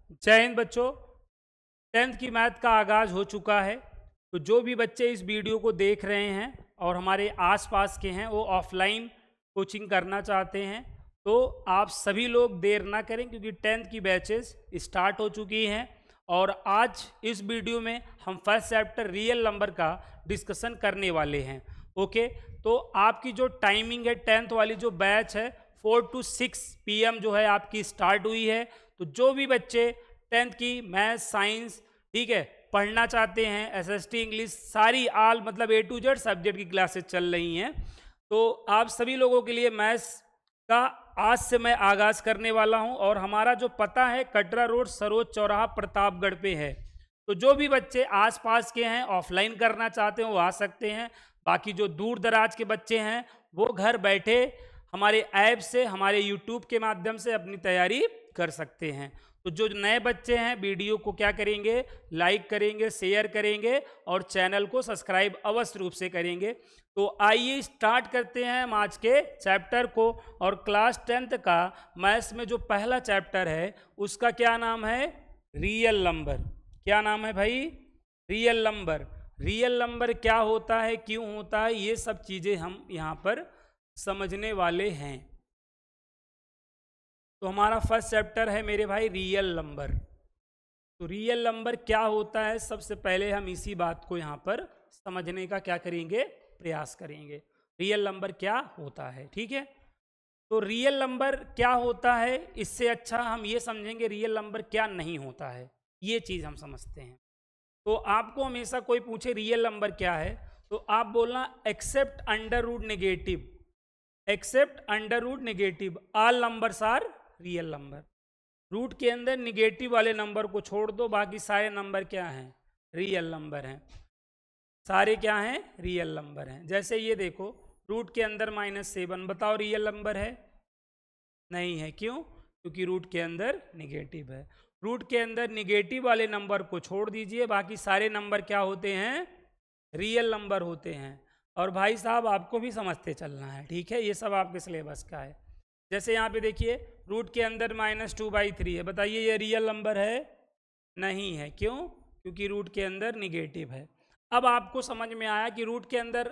जय हिंद बच्चों। 10th की मैथ का आगाज़ हो चुका है। तो जो भी बच्चे इस वीडियो को देख रहे हैं और हमारे आसपास के हैं वो ऑफलाइन कोचिंग करना चाहते हैं, तो आप सभी लोग देर ना करें क्योंकि 10th की बैचेस स्टार्ट हो चुकी हैं। और आज इस वीडियो में हम फर्स्ट चैप्टर रियल नंबर का डिस्कशन करने वाले हैं। ओके, तो आपकी जो टाइमिंग है 10th वाली जो बैच है 4 to 6 PM जो है आपकी स्टार्ट हुई है। तो जो भी बच्चे 10th की मैथ साइंस ठीक है पढ़ना चाहते हैं, एसएसटी इंग्लिश सारी आल मतलब A to Z सब्जेक्ट की क्लासेस चल रही हैं, तो आप सभी लोगों के लिए मैथ्स का आज से मैं आगाज़ करने वाला हूं। और हमारा जो पता है कटरा रोड सरोज चौराहा प्रतापगढ़ पे है। तो जो भी बच्चे आसपास के हैं ऑफलाइन करना चाहते हैं वो आ सकते हैं। बाकी जो दूर दराज के बच्चे हैं वो घर बैठे हमारे ऐप से हमारे यूट्यूब के माध्यम से अपनी तैयारी कर सकते हैं। तो जो नए बच्चे हैं वीडियो को क्या करेंगे, लाइक करेंगे, शेयर करेंगे और चैनल को सब्सक्राइब अवश्य रूप से करेंगे। तो आइए स्टार्ट करते हैं हम आज के चैप्टर को। और क्लास 10th का मैथ्स में जो पहला चैप्टर है उसका क्या नाम है, रियल नंबर। क्या नाम है भाई, रियल नंबर। रियल नंबर क्या होता है, क्यों होता है, ये सब चीज़ें हम यहाँ पर समझने वाले हैं। तो हमारा फर्स्ट चैप्टर है मेरे भाई रियल नंबर। तो रियल नंबर क्या होता है, सबसे पहले हम इसी बात को यहाँ पर समझने का क्या करेंगे, प्रयास करेंगे। रियल नंबर क्या होता है, ठीक है। तो रियल नंबर क्या होता है, इससे अच्छा हम ये समझेंगे रियल नंबर क्या नहीं होता है, ये चीज़ हम समझते हैं। तो आपको हमेशा कोई पूछे रियल नंबर क्या है तो आप बोलना except under root negative, except under root negative all numbers are real number. Root के अंदर निगेटिव वाले नंबर को छोड़ दो, बाकी सारे नंबर क्या हैं, रियल नंबर हैं। सारे क्या हैं, रियल नंबर हैं। जैसे ये देखो रूट के अंदर -7, बताओ रियल नंबर है, नहीं है। क्यों, क्योंकि रूट के अंदर निगेटिव है। रूट के अंदर निगेटिव वाले नंबर को छोड़ दीजिए, बाकी सारे नंबर क्या होते हैं, रियल नंबर होते हैं। और भाई साहब आपको भी समझते चलना है, ठीक है, ये सब आपके सिलेबस का है। जैसे यहाँ पे देखिए रूट के अंदर -2/3 है, बताइए ये रियल नंबर है, नहीं है। क्यों, क्योंकि रूट के अंदर निगेटिव है। अब आपको समझ में आया कि रूट के अंदर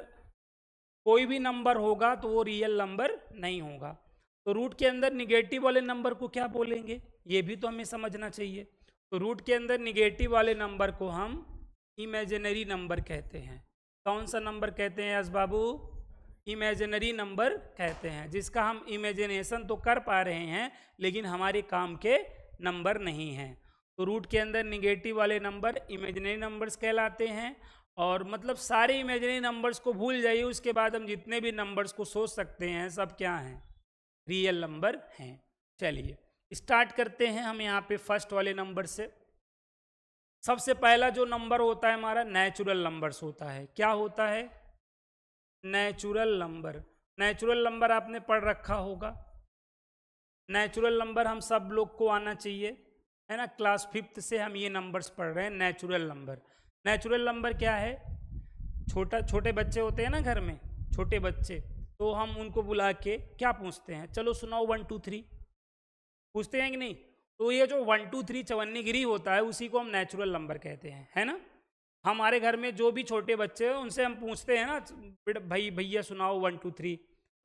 कोई भी नंबर होगा तो वो रियल नंबर नहीं होगा। तो रूट के अंदर निगेटिव वाले नंबर को क्या बोलेंगे, ये भी तो हमें समझना चाहिए। तो रूट के अंदर निगेटिव वाले नंबर को हम इमेजिनरी नंबर कहते हैं। कौन सा नंबर कहते हैं यस बाबू, इमेजिनरी नंबर कहते हैं, जिसका हम इमेजिनेशन तो कर पा रहे हैं लेकिन हमारे काम के नंबर नहीं हैं। तो रूट के अंदर निगेटिव वाले नंबर इमेजिनरी नंबर्स कहलाते हैं। और मतलब सारे इमेजिनरी नंबर्स को भूल जाइए, उसके बाद हम जितने भी नंबर्स को सोच सकते हैं सब क्या हैं, रियल नंबर हैं। चलिए स्टार्ट करते हैं हम यहाँ पे फर्स्ट वाले नंबर से। सबसे पहला जो नंबर होता है हमारा नेचुरल नंबर्स होता है। क्या होता है, नेचुरल नंबर। नेचुरल नंबर आपने पढ़ रखा होगा। नेचुरल नंबर हम सब लोग को आना चाहिए, है ना। क्लास 5th से हम ये नंबर्स पढ़ रहे हैं, नेचुरल नंबर। नेचुरल नंबर क्या है, छोटे बच्चे होते हैं ना घर में, छोटे बच्चे, तो हम उनको बुला के क्या पूछते हैं, चलो सुनाओ 1 2 3, पूछते हैं कि नहीं। तो ये जो 1 2 3 चवन्नीगिरी होता है उसी को हम नेचुरल नंबर कहते हैं, है ना। हमारे घर में जो भी छोटे बच्चे हैं उनसे हम पूछते हैं ना, भाई भैया सुनाओ 1 2 3,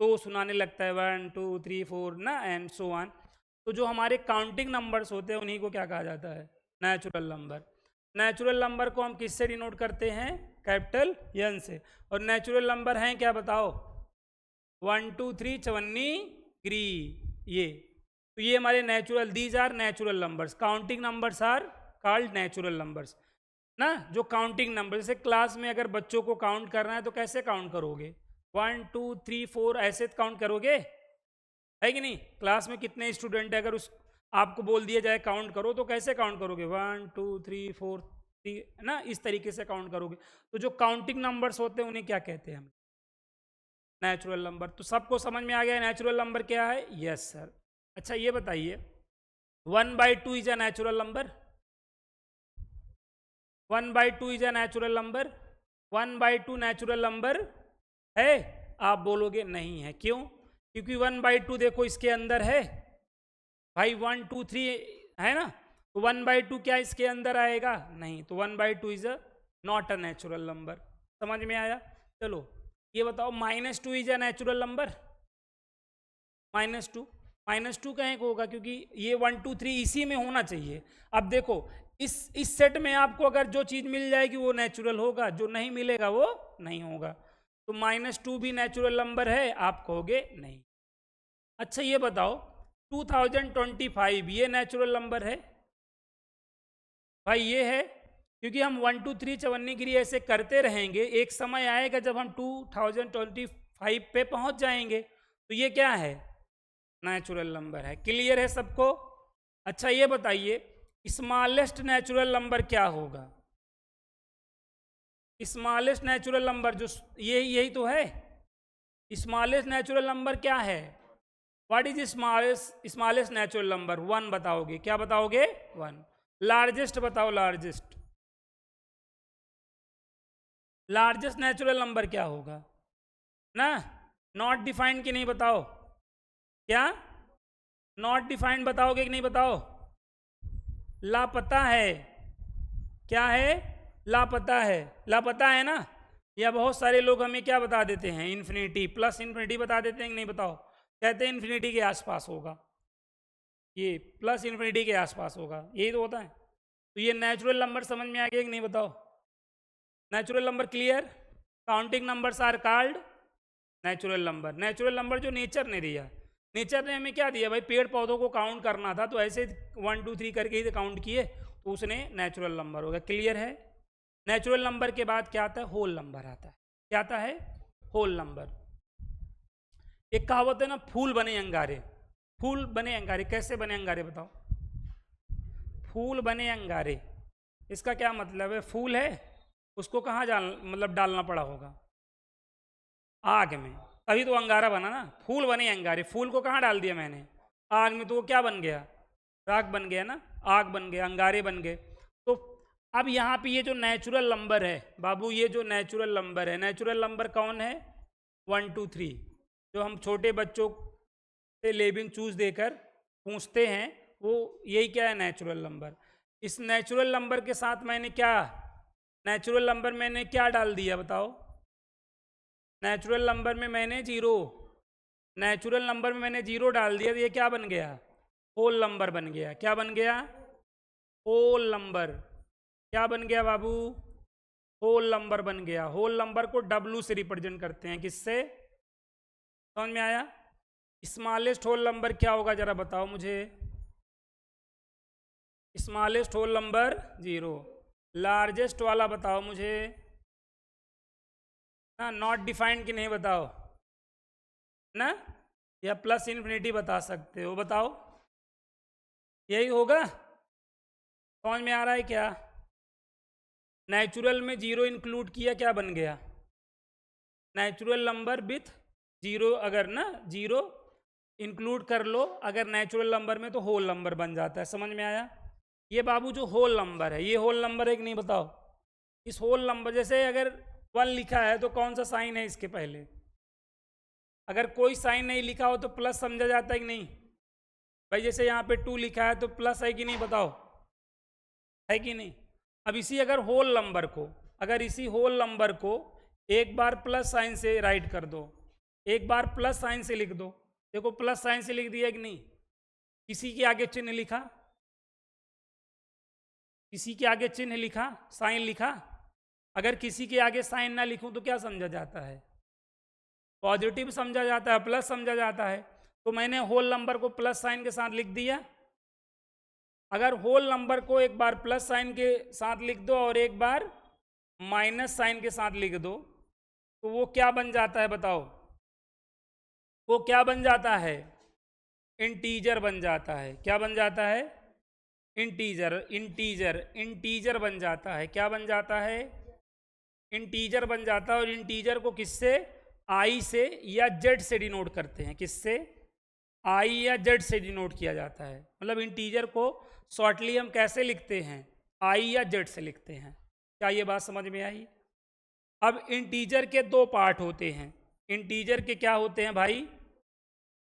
तो वो सुनाने लगता है 1 2 3 4 ना, एंड सो ऑन। तो जो हमारे काउंटिंग नंबर्स होते हैं उन्हीं को क्या कहा जाता है, नेचुरल नंबर। नेचुरल नंबर को हम किससे डिनोट करते हैं, कैपिटल एन से। और नेचुरल नंबर हैं क्या बताओ, 1 2 3 चवन्नीगिरी, ये। तो ये हमारे natural, these are natural numbers, counting numbers are called natural numbers ना। जो काउंटिंग नंबर, जैसे क्लास में अगर बच्चों को काउंट करना है तो कैसे काउंट करोगे, 1 2 3 4 ऐसे काउंट करोगे, है कि नहीं। क्लास में कितने स्टूडेंट है, अगर उस आपको बोल दिया जाए काउंट करो तो कैसे काउंट करोगे, 1 2 3 4 3 ना, इस तरीके से काउंट करोगे। तो जो काउंटिंग नंबर्स होते हैं उन्हें क्या कहते हैं हम, नेचुरल नंबर। तो सबको समझ में आ गया नेचुरल नंबर क्या है, यस सर। अच्छा ये बताइए 1/2 is a natural number, 1/2 is a natural number, 1/2 natural number है, आप बोलोगे नहीं है। क्यों, क्योंकि 1/2 देखो इसके अंदर है भाई, 1 2 3 है ना, तो 1/2 क्या इसके अंदर आएगा? नहीं, तो 1/2 is not a natural number. समझ में आया? चलो ये बताओ, -2 इज अ नेचुरल नंबर? -2 कहें को होगा क्योंकि ये 1 2 3 इसी में होना चाहिए। अब देखो इस सेट में आपको अगर जो चीज मिल जाएगी वो नेचुरल होगा, जो नहीं मिलेगा वो नहीं होगा। तो -2 भी नेचुरल नंबर है? आप कहोगे नहीं। अच्छा ये बताओ 2025 ये नेचुरल नंबर है? भाई ये है, क्योंकि हम 1 2 3 चवन्नीगिरी ऐसे करते रहेंगे, एक समय आएगा जब हम 2025 पे पहुंच जाएंगे, तो ये क्या है? नेचुरल नंबर है। क्लियर है सबको? अच्छा ये बताइए स्मॉलेस्ट नेचुरल नंबर क्या होगा? स्मॉलेस्ट नेचुरल नंबर जो यही तो है। स्मॉलेस्ट नेचुरल नंबर क्या है? What is smallest natural number? 1 बताओगे। क्या बताओगे? 1। लार्जेस्ट बताओ, लार्जेस्ट नेचुरल नंबर क्या होगा? ना नॉट डिफाइंड की नहीं? बताओ क्या नॉट डिफाइंड बताओगे कि नहीं? बताओ। लापता है। क्या है? लापता है। लापता है ना? या बहुत सारे लोग हमें क्या बता देते हैं? इन्फिनिटी, प्लस इन्फिनिटी बता देते हैं कि नहीं? बताओ। कहते हैं इन्फिनिटी के आसपास होगा, ये प्लस इन्फिनिटी के आसपास होगा, यही तो होता है। तो ये नेचुरल नंबर समझ में आ गया कि नहीं? बताओ। Natural number clear? Counting numbers are called natural number. Natural number जो नेचर ने दिया, नेचर ने हमें क्या दिया भाई? पेड़ पौधों को काउंट करना था, तो ऐसे 1 2 3 करके ही काउंट किए, तो उसने नेचुरल नंबर हो गया। क्लियर है? नेचुरल नंबर के बाद क्या आता है? होल नंबर आता है। क्या आता है? Whole number. एक कहावत है ना, फूल बने अंगारे। फूल बने अंगारे, कैसे बने अंगारे बताओ? फूल बने अंगारे, इसका क्या मतलब है? फूल है, उसको कहाँ डालना पड़ा होगा? आग में, तभी तो अंगारा बना ना। फूल बने अंगारे, फूल को कहाँ डाल दिया मैंने? आग में, तो वो क्या बन गया? राख बन गया ना, आग बन गया, अंगारे बन गए। तो अब यहाँ पे ये जो नेचुरल नंबर है बाबू, ये जो नेचुरल नंबर है, नेचुरल नंबर कौन है? 1 2 3, जो हम छोटे बच्चों से लेबिंग चूज देकर पूछते हैं, वो यही क्या है? Natural number. इस नेचुरल नंबर के साथ मैंने क्या, नेचुरल नंबर मैंने क्या डाल दिया बताओ? नेचुरल नंबर में मैंने 0, नेचुरल नंबर में मैंने 0 डाल दिया, तो ये क्या बन गया? होल नंबर बन गया। क्या बन गया? Whole number. क्या बन गया बाबू? होल नंबर बन गया। होल नंबर को W से रिप्रेजेंट करते हैं, किससे? समझ में आया? स्मॉलेस्ट होल नंबर क्या होगा जरा बताओ मुझे? Smallest whole number 0। लार्जेस्ट वाला बताओ मुझे ना, नॉट डिफाइंड की नहीं? बताओ ना, या प्लस इन्फिनिटी बता सकते हो? बताओ, यही होगा। समझ में आ रहा है क्या? नेचुरल में 0 इंक्लूड किया, क्या बन गया? Natural number with 0। अगर ना 0 इंक्लूड कर लो अगर नेचुरल नंबर में, तो होल नंबर बन जाता है। समझ में आया? ये बाबू जो होल नंबर है, ये होल नंबर है कि नहीं? बताओ। इस होल नंबर, जैसे अगर 1 लिखा है तो कौन सा साइन है इसके पहले? अगर कोई साइन नहीं लिखा हो तो प्लस समझा जाता है कि नहीं? भाई जैसे यहाँ पे 2 लिखा है तो प्लस है कि नहीं? बताओ, है कि नहीं? अब इसी अगर होल नंबर को, अगर इसी होल नंबर को एक बार प्लस साइन से राइट कर दो, एक बार प्लस साइन से लिख दो। देखो प्लस साइन से लिख दिया कि नहीं? किसी के आगे चिन्ह लिखा, किसी के आगे चिन्ह लिखा, साइन लिखा। अगर किसी के आगे साइन ना लिखूं तो क्या समझा जाता है? पॉजिटिव समझा जाता है, प्लस समझा जाता है। तो मैंने होल नंबर को प्लस साइन के साथ लिख दिया। अगर होल नंबर को एक बार प्लस साइन के साथ लिख दो और एक बार माइनस साइन के साथ लिख दो, तो वो क्या बन जाता है बताओ? वो क्या बन जाता है? इंटीजर बन जाता है। क्या बन जाता है? इंटीजर। इंटीजर बन जाता है। क्या बन जाता है? इंटीजर बन जाता है। और इंटीजर को किससे? आई से या जेड से डिनोट करते हैं। किससे? आई या जेड से डिनोट किया जाता है। मतलब इंटीजर को शॉर्टली हम कैसे लिखते हैं? आई या जेड से लिखते हैं। क्या ये बात समझ में आई? अब इंटीजर के 2 पार्ट होते हैं। इंटीजर के क्या होते हैं भाई?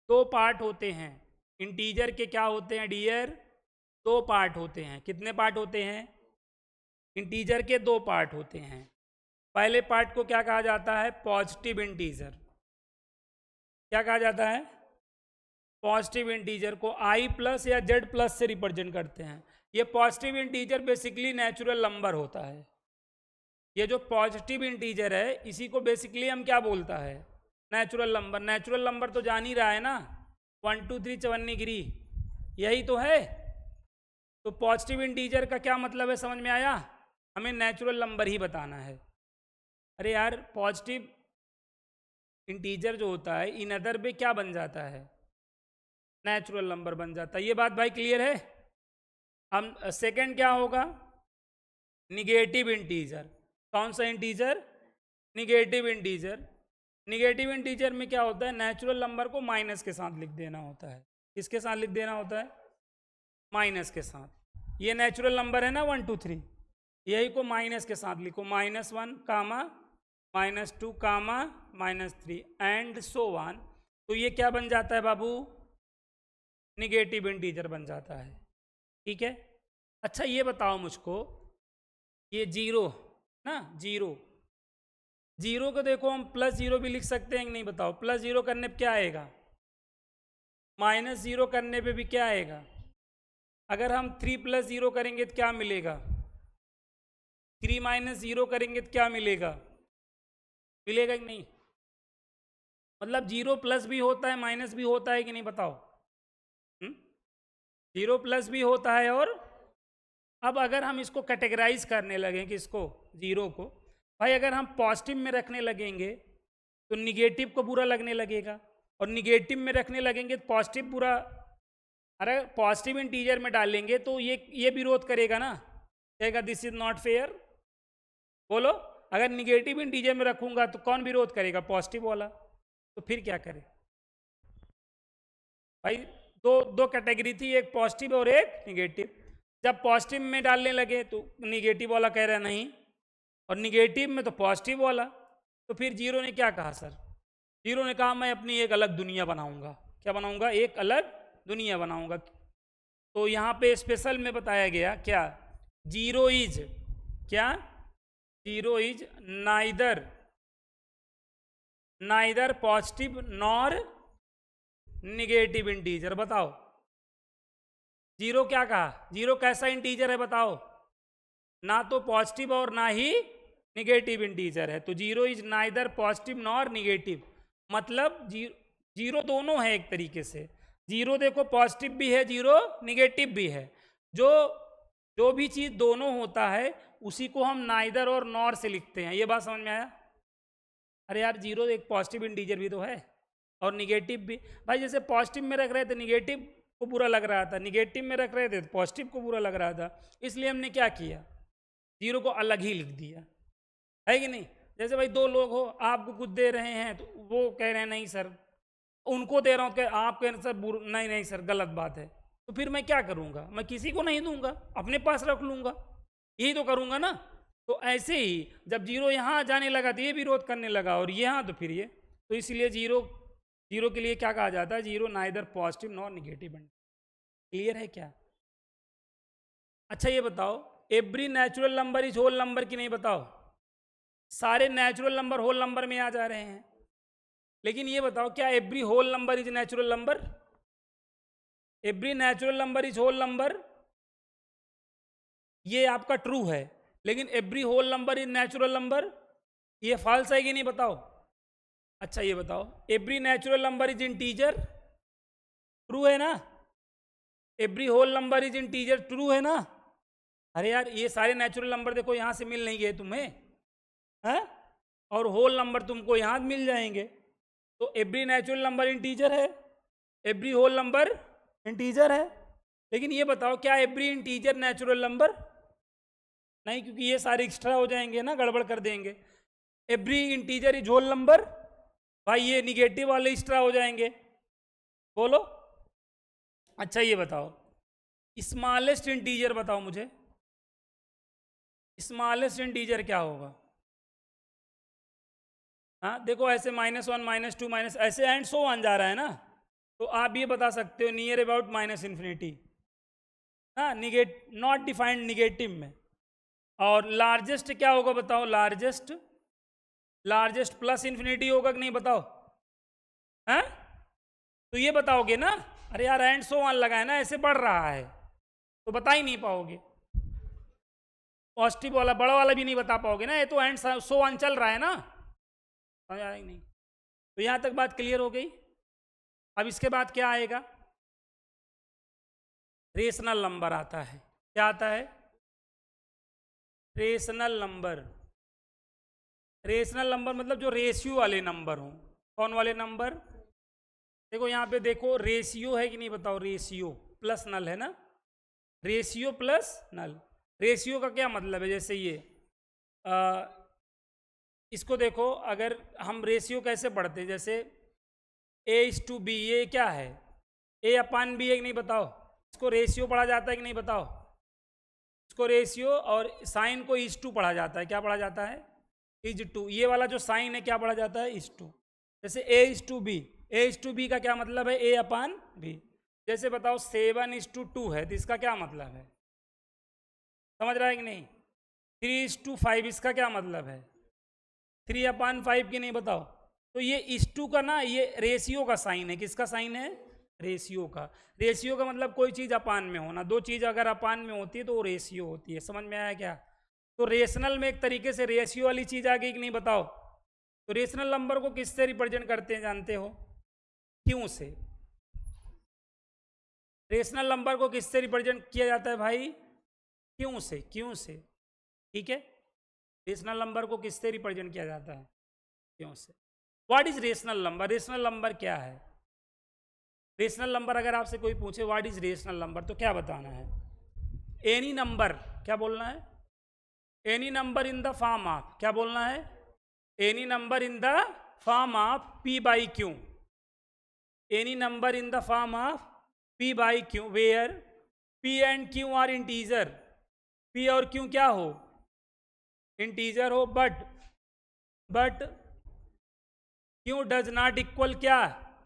2 पार्ट होते हैं। इंटीजर के क्या होते हैं डियर? दो पार्ट होते हैं। कितने पार्ट होते हैं? इंटीजर के दो पार्ट होते हैं। पहले पार्ट को क्या कहा जाता है? Positive integer. क्या कहा जाता है? पॉजिटिव इंटीजर को आई प्लस या जेड प्लस से रिप्रेजेंट करते हैं। ये positive integer basically natural number होता है। ये जो पॉजिटिव इंटीजर है इसी को बेसिकली हम क्या बोलता है? Natural number. नेचुरल नंबर तो जान ही रहा है ना, 1 2 3 चवन्नीगिरी, यही तो है। तो पॉजिटिव इंटीजर का क्या मतलब है, समझ में आया? हमें नेचुरल नंबर ही बताना है। अरे यार, पॉजिटिव इंटीजर जो होता है इन अदर पे क्या बन जाता है? नेचुरल नंबर बन जाता है। ये बात भाई क्लियर है? हम सेकंड क्या होगा? Negative integer. कौन सा integer? Negative integer. Negative integer में क्या होता है? नेचुरल नंबर को माइनस के साथ लिख देना होता है। किसके साथ लिख देना होता है? माइनस के साथ। ये नेचुरल नंबर है ना 1 2 3, यही को माइनस के साथ लिखो। -1 कामा -2 कामा -3 एंड सो ऑन। तो ये क्या बन जाता है बाबू? निगेटिव इंटीजर बन जाता है। ठीक है। अच्छा ये बताओ मुझको, ये जीरो ना, जीरो को देखो हम +0 भी लिख सकते हैं कि नहीं बताओ? +0 करने पे क्या आएगा? -0 करने पे भी क्या आएगा? अगर हम 3 + 0 करेंगे तो क्या मिलेगा? 3 - 0 करेंगे तो क्या मिलेगा? मिलेगा कि नहीं? मतलब 0 प्लस भी होता है माइनस भी होता है कि नहीं बताओ? 0 प्लस भी होता है। और अब अगर हम इसको कैटेगराइज करने लगे कि इसको जीरो को, भाई अगर हम पॉजिटिव में रखने लगेंगे तो निगेटिव को बुरा लगने लगेगा, और निगेटिव में रखने लगेंगे तो पॉजिटिव बुरा। अरे पॉजिटिव इंटीजर में डालेंगे तो ये विरोध करेगा ना, कहेगा दिस इज नॉट फेयर। बोलो, अगर निगेटिव इंटीजर में रखूंगा तो कौन विरोध करेगा? पॉजिटिव वाला। तो फिर क्या करें भाई? दो कैटेगरी थी, एक पॉजिटिव और एक निगेटिव। जब पॉजिटिव में डालने लगे तो निगेटिव वाला कह रहा नहीं, और निगेटिव में तो पॉजिटिव वाला। तो फिर जीरो ने क्या कहा सर? जीरो ने कहा मैं अपनी एक अलग दुनिया बनाऊंगा। क्या बनाऊंगा? एक अलग दुनिया बनाऊंगा। तो यहाँ पे स्पेशल में बताया गया क्या? जीरो इज क्या? Zero is neither positive nor negative integer. बताओ जीरो क्या कहा? जीरो कैसा इंटीजर है बताओ? ना तो पॉजिटिव और ना ही निगेटिव इंटीजर है। तो zero is neither positive nor negative, मतलब जीरो दोनों है एक तरीके से। जीरो देखो पॉजिटिव भी है, जीरो निगेटिव भी है। जो भी चीज दोनों होता है उसी को हम नाइदर और नॉर से लिखते हैं। ये बात समझ में आया? अरे यार, जीरो एक पॉजिटिव इंटीजर भी तो है और निगेटिव भी। भाई जैसे पॉजिटिव में रख रहे थे निगेटिव को बुरा लग रहा था, निगेटिव में रख रहे थे तो पॉजिटिव को बुरा लग रहा था, इसलिए हमने क्या किया? जीरो को अलग ही लिख दिया, है कि नहीं? जैसे भाई दो लोग हो, आपको कुछ दे रहे हैं तो वो कह रहे हैं नहीं सर, उनको दे रहा हूँ, क्या आप कह रहे हैं सर नहीं नहीं सर गलत बात है, तो फिर मैं क्या करूँगा? मैं किसी को नहीं दूंगा, अपने पास रख लूँगा, यही तो करूँगा ना। तो ऐसे ही जब जीरो यहाँ जाने लगा तो ये विरोध करने लगा, और यहाँ तो फिर ये, तो इसलिए जीरो के लिए क्या कहा जाता है? Zero neither positive nor negative. Clear है क्या? अच्छा ये बताओ, every natural number is whole number की नहीं? बताओ, सारे नेचुरल नंबर होल नंबर में आ जा रहे हैं, लेकिन ये बताओ क्या every whole number is natural number? Every natural number is whole number, ये आपका ट्रू है। लेकिन every whole number is natural number, ये फॉल्स है कि नहीं? बताओ। अच्छा ये बताओ, every natural number is integer, true है ना? Every whole number is integer, true है ना? अरे यार, ये सारे नेचुरल नंबर देखो यहाँ से मिल नहीं गए तुम्हें, हैं? और होल नंबर तुमको यहाँ मिल जाएंगे। तो एवरी नेचुरल नंबर इंटीजर है, एवरी होल नंबर इंटीजर है। लेकिन ये बताओ क्या एवरी इंटीजर नेचुरल नंबर? नहीं, क्योंकि ये सारे एक्स्ट्रा हो जाएंगे ना, गड़बड़ कर देंगे। Every integer is whole number, भाई ये निगेटिव वाले एक्स्ट्रा हो जाएंगे। बोलो। अच्छा ये बताओ, स्मॉलेस्ट इंटीजर बताओ मुझे, स्मॉलेस्ट इंटीजर क्या होगा? हाँ देखो, ऐसे -1 -2 ऐसे एंड सो ऑन जा रहा है ना, तो आप ये बता सकते हो नियर अबाउट -इन्फिनिटी। हाँ, नॉट डिफाइंड निगेटिव में। और लार्जेस्ट क्या होगा बताओ? लार्जेस्ट प्लस इन्फिनिटी होगा कि नहीं बताओ? हैं? तो ये बताओगे ना? अरे यार एंड सो ऑन लगा है ना, ऐसे बढ़ रहा है तो बता ही नहीं पाओगे। पॉजिटिव वाला बड़ा वाला भी नहीं बता पाओगे ना, ये तो एंड सो ऑन चल रहा है ना, समझ आया नहीं? तो यहां तक बात क्लियर हो गई। अब इसके बाद क्या आएगा? रेशनल नंबर आता है। क्या आता है? Rational number. रेशनल नंबर मतलब जो रेशियो वाले नंबर हों। कौन वाले नंबर? देखो यहाँ पे देखो, रेशियो है कि नहीं बताओ? रेशियो प्लस नल है ना, रेशियो प्लस नल। रेशियो का क्या मतलब है? जैसे ये इसको देखो, अगर हम रेशियो कैसे पढ़ते हैं, जैसे A/B, ये क्या है? A/B है कि नहीं बताओ? इसको रेशियो पढ़ा जाता है कि नहीं बताओ? इसको रेशियो, और साइन को इज टू पढ़ा जाता है। क्या पढ़ा जाता है? Is to. ये वाला जो साइन है क्या पढ़ा जाता है? Is to. जैसे A/B, A/B का क्या मतलब है? A/B। जैसे बताओ 7:2 है, तो इसका क्या मतलब है? समझ रहा है कि नहीं? 3:5, इसका क्या मतलब है? 3/5 की नहीं बताओ? तो ये इज टू का ना, ये रेशियो का साइन है। किसका साइन है? रेशियो का। रेशियो का मतलब कोई चीज अपान में होना। दो चीज अगर अपान में होती है तो वो रेशियो होती है। समझ में आया क्या? तो रेशनल में एक तरीके से रेशियो वाली चीज आ गई कि नहीं बताओ? तो रेशनल नंबर को किससे रिप्रेजेंट करते हैं जानते हो? क्यों से। रेशनल नंबर को किससे रिप्रेजेंट किया जाता है भाई? क्यों से। क्यों से, ठीक है। रेशनल नंबर को किससे रिप्रेजेंट किया जाता है? क्यों से। What is rational number? Rational number क्या है? रेशनल नंबर अगर आपसे कोई पूछे व्हाट इज रेशनल नंबर, तो क्या बताना है? Any number. क्या बोलना है? Any number in the form of. क्या बोलना है? Any number in the form of P/Q। Any number in the form of P/Q where P and Q are integer. P और Q क्या हो? इंटीजर हो। But Q does not equal क्या?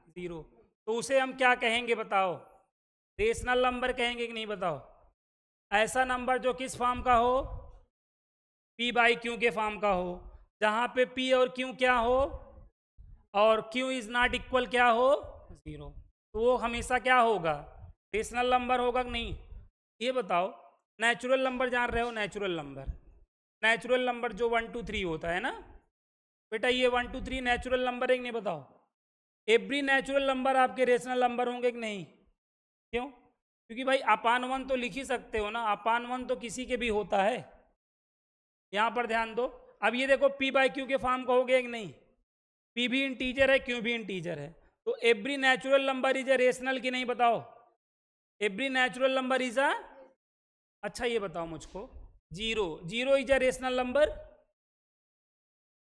Zero. तो उसे हम क्या कहेंगे बताओ? रेशनल नंबर कहेंगे कि नहीं बताओ? ऐसा नंबर जो किस फॉर्म का हो? P/Q के फॉर्म का हो, जहां पे P और Q क्या हो? और Q इज नॉट इक्वल क्या हो? जीरो। तो वो हमेशा क्या होगा? रेशनल नंबर होगा कि नहीं? ये बताओ, नेचुरल नंबर जान रहे हो? नेचुरल नंबर, नेचुरल नंबर जो 1 2 3 होता है ना बेटा, ये 1 2 3 नेचुरल नंबर है कि नहीं बताओ? एवरी नेचुरल नंबर आपके रेशनल नंबर होंगे कि नहीं? क्यों? क्योंकि भाई अपान 1 तो लिख ही सकते हो ना, अपान 1 तो किसी के भी होता है। यहां पर ध्यान दो। अब ये देखो P/Q के फॉर्म का हो गया कि नहीं? P भी इंटीजर है, Q भी इंटीजर है। तो every natural number is a rational की नहीं बताओ? Every natural number is a. अच्छा ये बताओ मुझको, zero is a rational number?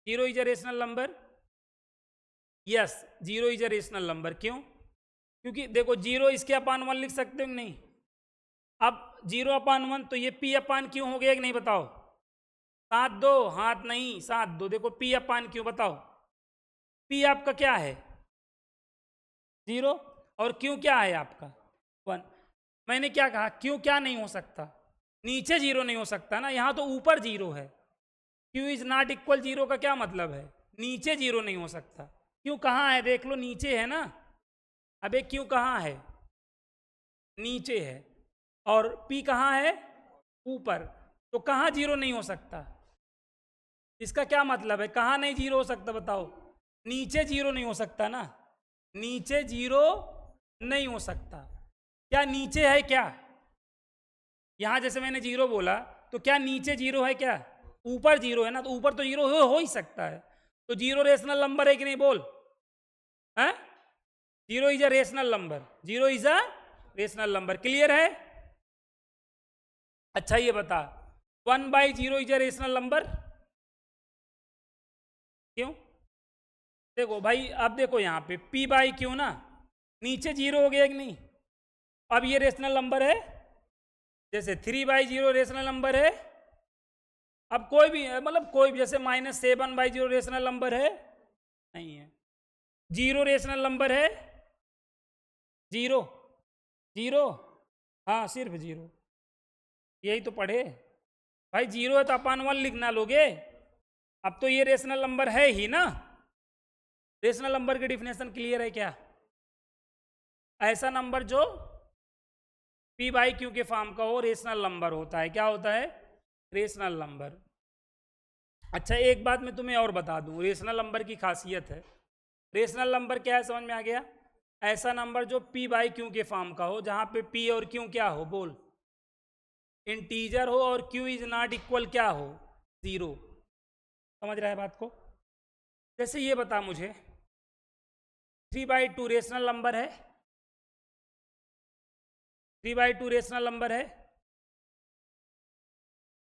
Zero is a rational number? Yes, zero is a rational number. क्यों? क्योंकि देखो जीरो इसके अपान 1 लिख सकते हो कि नहीं? अब 0/1 तो ये P/Q हो गया कि नहीं बताओ? साथ दो, हाथ नहीं, साथ दो। देखो P/Q बताओ। P आपका क्या है? 0। और Q क्या है आपका? 1। मैंने क्या कहा? Q क्या नहीं हो सकता? नीचे 0 नहीं हो सकता ना, यहां तो ऊपर 0 है। Q इज नॉट इक्वल 0 का क्या मतलब है? नीचे 0 नहीं हो सकता। Q कहाँ है? देख लो, नीचे है ना। अबे Q कहाँ है? नीचे है। और P कहाँ है? ऊपर। तो कहाँ 0 नहीं हो सकता? इसका क्या मतलब है? कहाँ नहीं 0 हो सकता बताओ? नीचे 0 नहीं हो सकता ना, नीचे 0 नहीं हो सकता। क्या नीचे है क्या? यहां जैसे मैंने 0 बोला, तो क्या नीचे 0 है क्या? ऊपर 0 है ना, तो ऊपर तो 0 हो ही सकता है। तो 0 रेशनल नंबर है कि नहीं बोल? है? 0 is a rational number. 0 is a rational number. Clear है? अच्छा ये बता, 1/0 इज अ रेशनल नंबर? क्यों? देखो भाई, अब देखो यहाँ पे P/Q ना, नीचे 0 हो गया कि नहीं? अब ये रेशनल नंबर है। जैसे 3/0 रेशनल नंबर है। अब कोई भी मतलब कोई भी, जैसे -7/0 रेशनल नंबर है? नहीं है। 0 रेशनल नंबर है? 0 0, हाँ सिर्फ 0। यही तो पढ़े भाई। 0 है तो अपन 1 लिखना लोगे। अब तो ये रेशनल नंबर है ही ना। रेशनल नंबर की डिफिनेशन क्लियर है क्या? ऐसा नंबर जो पी बाई क्यू के फॉर्म का हो रेशनल नंबर होता है। क्या होता है? Rational number. अच्छा एक बात मैं तुम्हें और बता दूं, रेशनल नंबर की खासियत है। रेशनल नंबर क्या है समझ में आ गया? ऐसा नंबर जो पी बाई क्यू के फॉर्म का हो, जहां पे पी और क्यू क्या हो, बोल, इंटीजर हो, और क्यू इज नॉट इक्वल क्या हो, 0। समझ रहा है बात को? जैसे ये बता मुझे 3/2 रेशनल नंबर है? 3/2 रेशनल नंबर है?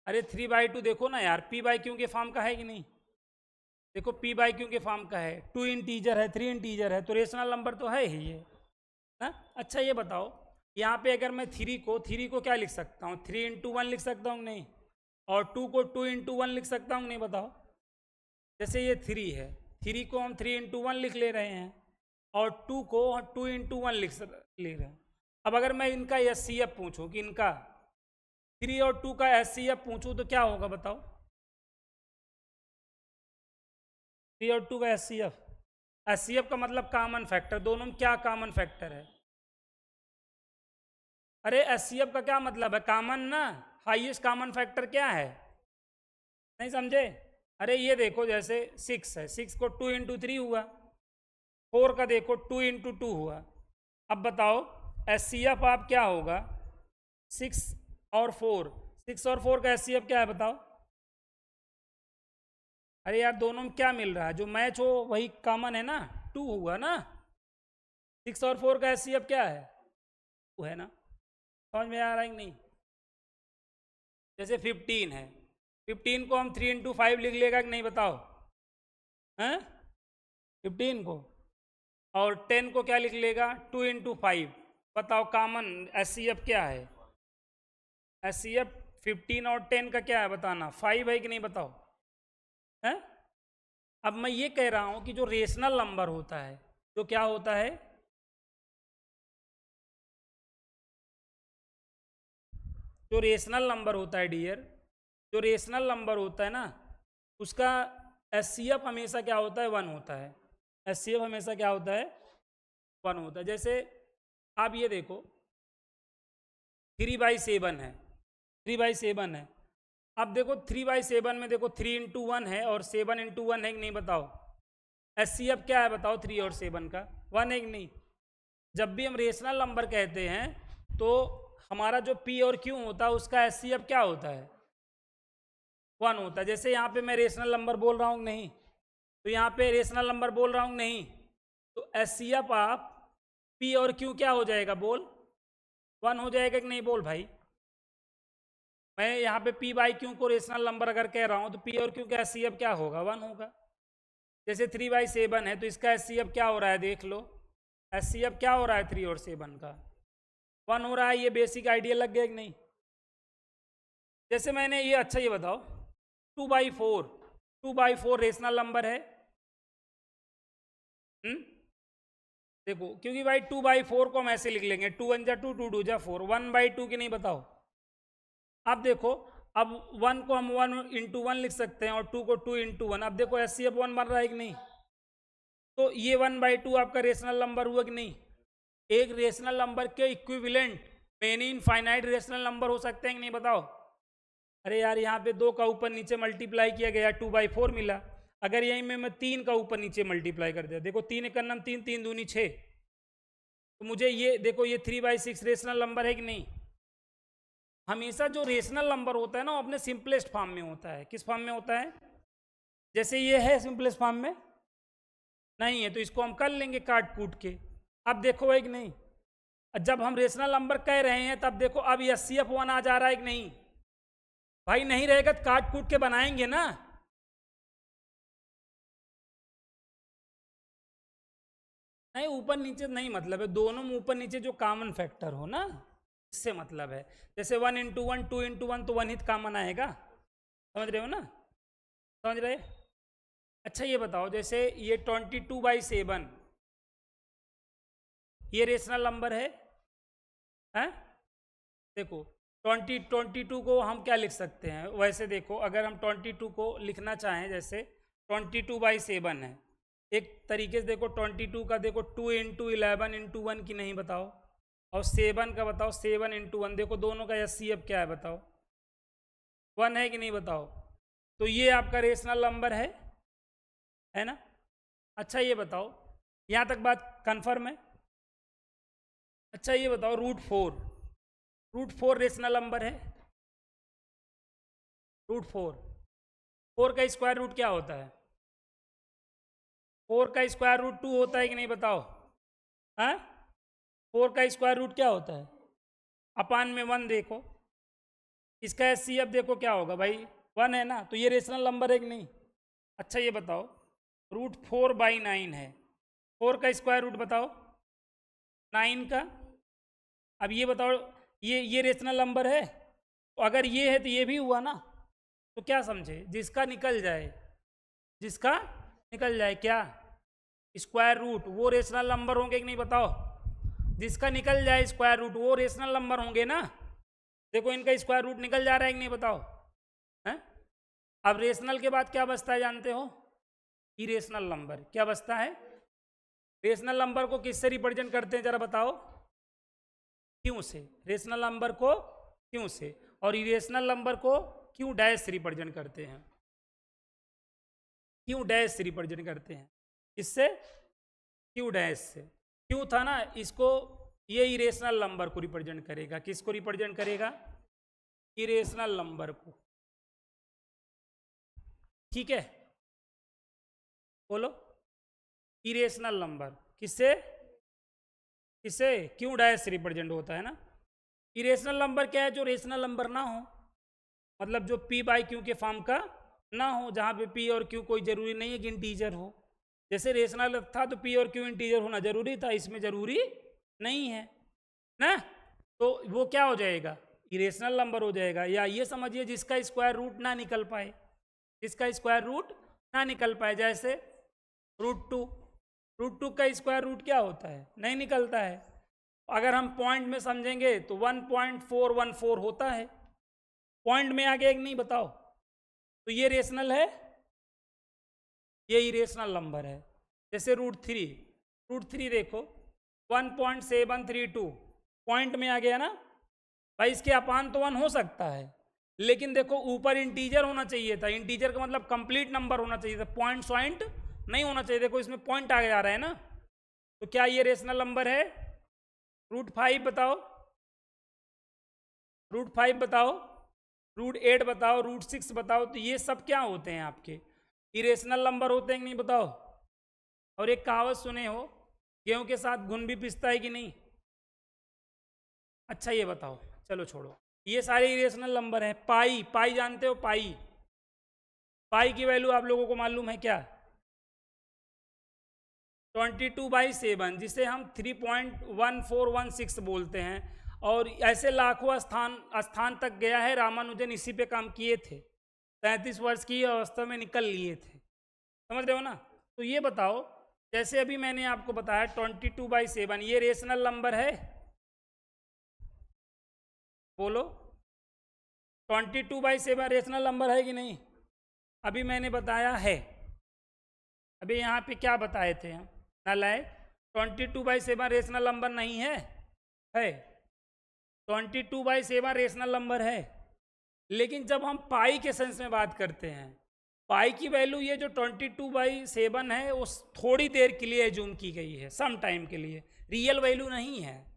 अरे 3/2 देखो ना यार, पी बाई क्यू के फॉर्म का है कि नहीं? देखो पी बाई क्यू के फॉर्म का है, 2 इंटीजर है, 3 इंटीजर है, तो रेशनल नंबर तो है ही ये ना। अच्छा ये बताओ, यहाँ पे अगर मैं 3 को क्या लिख सकता हूँ, 3 × 1 लिख सकता हूँ नहीं? और 2 को 2 × 1 लिख सकता हूँ नहीं? बताओ। जैसे ये 3 है, 3 को हम 3 × 1 लिख ले रहे हैं, और 2 को 2 × 1 ले रहे हैं। अब अगर मैं इनका एचसीएफ पूछूं कि इनका 3 और 2 का एचसीएफ पूछूं तो क्या होगा बताओ? 3 और 2 का एचसीएफ, एचसीएफ का मतलब कॉमन फैक्टर। दोनों में क्या कॉमन फैक्टर है? अरे एचसीएफ का क्या मतलब है? कॉमन ना। हाईएस्ट कॉमन फैक्टर क्या है? नहीं समझे? अरे ये देखो जैसे 6 है, 6 को 2 × 3 हुआ, 4 का देखो 2 × 2 हुआ। अब बताओ एचसीएफ आप क्या होगा? 6 और 4, 6 और 4 का एचसीएफ क्या है बताओ? अरे यार दोनों में क्या मिल रहा है? जो मैच हो वही कॉमन है ना, 2 हुआ ना। 6 और 4 का एचसीएफ क्या है? 2 है ना। समझ में आ रहा है कि नहीं? जैसे 15 है, 15 को हम 3 × 5 लिख लेगा कि नहीं बताओ? हैं 15 को, और 10 को क्या लिख लेगा? 2 × 5। बताओ कॉमन एचसीएफ क्या है? एचसीएफ 15 और 10 का क्या है बताना? 5 है कि नहीं बताओ? है? अब मैं ये कह रहा हूं कि जो रेशनल नंबर होता है, जो क्या होता है, जो रेशनल नंबर होता है डियर, जो रेशनल नंबर होता है ना, उसका एचसीएफ हमेशा क्या होता है? 1 होता है। एचसीएफ हमेशा क्या होता है? 1 होता है। जैसे आप ये देखो 3/7 है, 3/7 है। अब देखो 3/7 में देखो 3 × 1 है और 7 × 1 है कि नहीं बताओ? एचसीएफ क्या है बताओ 3 और 7 का? 1 है कि नहीं? जब भी हम रेशनल नंबर कहते हैं तो हमारा जो पी और क्यू होता है उसका एचसीएफ क्या होता है? 1 होता है। जैसे यहाँ पे मैं रेशनल नंबर बोल रहा हूँ नहीं, तो यहाँ पे रेशनल नंबर बोल रहा हूँ नहीं, तो एचसीएफ आप पी और क्यू क्या हो जाएगा बोल? 1 हो जाएगा कि नहीं बोल भाई? मैं यहाँ पे पी बाई क्यू को रेशनल नंबर अगर कह रहा हूँ तो पी और क्यू का एचसीएफ क्या होगा? 1 होगा। जैसे 3/7 है तो इसका एचसीएफ क्या हो रहा है देख लो? एचसीएफ क्या हो रहा है 3 और 7 का? 1 हो रहा है। ये बेसिक आइडिया लग गया कि नहीं? जैसे मैंने ये, अच्छा ये बताओ 2/4, 2/4 रेशनल नंबर है? देखो क्योंकि भाई 2/4 को हम ऐसे लिख लेंगे 2 1 जा 2, 2 2 जा 4, 1/2 की नहीं बताओ? अब देखो, अब 1 को हम 1 × 1 लिख सकते हैं और 2 को 2 × 1। अब देखो एचसीएफ 1 बन रहा है कि नहीं? तो ये 1/2 आपका रेशनल नंबर हुआ कि नहीं? एक रेशनल नंबर के equivalent many infinite rational number हो सकते हैं कि नहीं बताओ? अरे यार यहाँ पे 2 का ऊपर नीचे मल्टीप्लाई किया गया 2/4 मिला। अगर यहीं में मैं 3 का ऊपर नीचे मल्टीप्लाई कर दिया, देखो 3 × 9 3, 3 दूनी 6, तो मुझे ये देखो ये 3/6 रेशनल नंबर है कि नहीं? हमेशा जो रेशनल नंबर होता है ना वो अपने सिंपलेस्ट फॉर्म में होता है। किस फॉर्म में होता है? जैसे ये है सिंपलेस्ट फॉर्म में नहीं है तो इसको हम कर लेंगे काट कूट के। अब देखो है कि नहीं? जब हम रेशनल नंबर कह रहे हैं तब देखो अब एचसीएफ 1 आ जा रहा है कि नहीं? भाई नहीं रहेगा तो काट कूट के बनाएंगे ना। नहीं ऊपर नीचे नहीं मतलब है, दोनों में ऊपर नीचे जो कॉमन फैक्टर हो ना, इससे मतलब है। जैसे 1 × 1, 2 × 1 तो 1 ही कॉमन आएगा। समझ रहे हो ना? समझ रहे? अच्छा ये बताओ जैसे ये 22/7 ये रेशनल नंबर है? हैं? देखो 22 को हम क्या लिख सकते हैं? वैसे देखो, अगर हम 22 को लिखना चाहें, जैसे 22/7 है, एक तरीके से देखो 22 का देखो 2 × 11 × 1 की नहीं बताओ, और 7 का बताओ 7 × 1, देखो दोनों का HCF क्या है बताओ, 1 है कि नहीं बताओ। तो ये आपका रेशनल नंबर है ना। अच्छा ये बताओ, यहाँ तक बात कन्फर्म है? अच्छा ये बताओ, √4 रेशनल नंबर है? √4 का स्क्वायर रूट क्या होता है? 4 का स्क्वायर रूट 2 होता है कि नहीं बताओ? हाँ, 4 का स्क्वायर रूट क्या होता है? अपान में 1, देखो इसका HCF देखो क्या होगा भाई, 1 है ना, तो ये रेशनल नंबर है कि नहीं? अच्छा ये बताओ, √4/9 है, 4 का स्क्वायर रूट बताओ 9 का। अब ये बताओ, ये रेशनल नंबर है? तो अगर ये है तो ये भी हुआ ना। तो क्या समझे, जिसका निकल जाए क्या स्क्वायर रूट, वो रेशनल नंबर होंगे कि नहीं बताओ? जिसका निकल जाए स्क्वायर रूट वो रेशनल नंबर होंगे ना। देखो इनका स्क्वायर रूट निकल जा रहा है कि नहीं बताओ, हैं? अब रेशनल के बाद क्या बचता है जानते हो? Irrational number. क्या बचता है? रेशनल नंबर को किससे रिप्रेजेंट करते हैं जरा बताओ? क्यों से। रेशनल नंबर को क्यों से, और इरेशनल नंबर को क्यों डैश से रिप्रेजेंट करते हैं? क्यों डैश से रिप्रेजेंट करते हैं? इससे क्यों डैश से, क्यों था ना, इसको ये इरेशनल नंबर को रिप्रेजेंट करेगा। किसको रिप्रेजेंट करेगा? इरेशनल नंबर को। ठीक है, बोलो। इरेशनल नंबर किससे क्यों डैश से रिप्रेजेंट होता है ना। इरेशनल नंबर क्या है? जो रेशनल नंबर ना हो, मतलब जो P/Q के फॉर्म का ना हो, जहाँ पे P और Q कोई जरूरी नहीं है कि इंटीजर हो। जैसे रेशनल था तो P और Q इंटीजर होना जरूरी था, इसमें जरूरी नहीं है ना। तो वो क्या हो जाएगा? इरेशनल नंबर हो जाएगा। या ये समझिए जिसका स्क्वायर रूट ना निकल पाए, जैसे √2 का स्क्वायर रूट क्या होता है? नहीं निकलता है। अगर हम पॉइंट में समझेंगे तो 1.414 होता है, पॉइंट में आ गया कि नहीं बताओ? तो ये रेशनल है, ये इरेशनल नंबर है। जैसे √3 देखो 1.732 पॉइंट में आ गया ना भाई। इसके अपान तो 1 हो सकता है, लेकिन देखो ऊपर इंटीजर होना चाहिए था। इंटीजर का मतलब कंप्लीट नंबर होना चाहिए था, पॉइंट नहीं होना चाहिए। देखो इसमें पॉइंट आ जा रहा है ना, तो क्या ये रेशनल नंबर है? √5 बताओ, √5 बताओ, √8 बताओ, √6 बताओ। तो ये सब क्या होते हैं? आपके इरेशनल नंबर होते हैं कि नहीं बताओ? और एक कहावत सुने हो, गेहूं के साथ घुन भी पिसता है कि नहीं? अच्छा ये बताओ, चलो छोड़ो, ये सारे इरेशनल नंबर हैं। पाई जानते हो? पाई की वैल्यू आप लोगों को मालूम है क्या? 22/7, जिसे हम 3.1416 बोलते हैं। और ऐसे लाखों स्थान तक गया है। रामानुजन इसी पे काम किए थे, 33 वर्ष की अवस्था में निकल लिए थे। समझ रहे हो ना। तो ये बताओ, जैसे अभी मैंने आपको बताया 22/7 ये रेशनल नंबर है? बोलो, 22/7 रेशनल नंबर है कि नहीं? अभी मैंने बताया है। अभी यहाँ पे क्या बताए थे हम? नालायक, 22/7 रेशनल नंबर नहीं है? 22/7 रेशनल नंबर है। लेकिन जब हम पाई के सेंस में बात करते हैं, पाई की वैल्यू ये जो 22/7 है वो थोड़ी देर के लिए एज्यूम की गई है, सम टाइम के लिए, रियल वैल्यू नहीं है।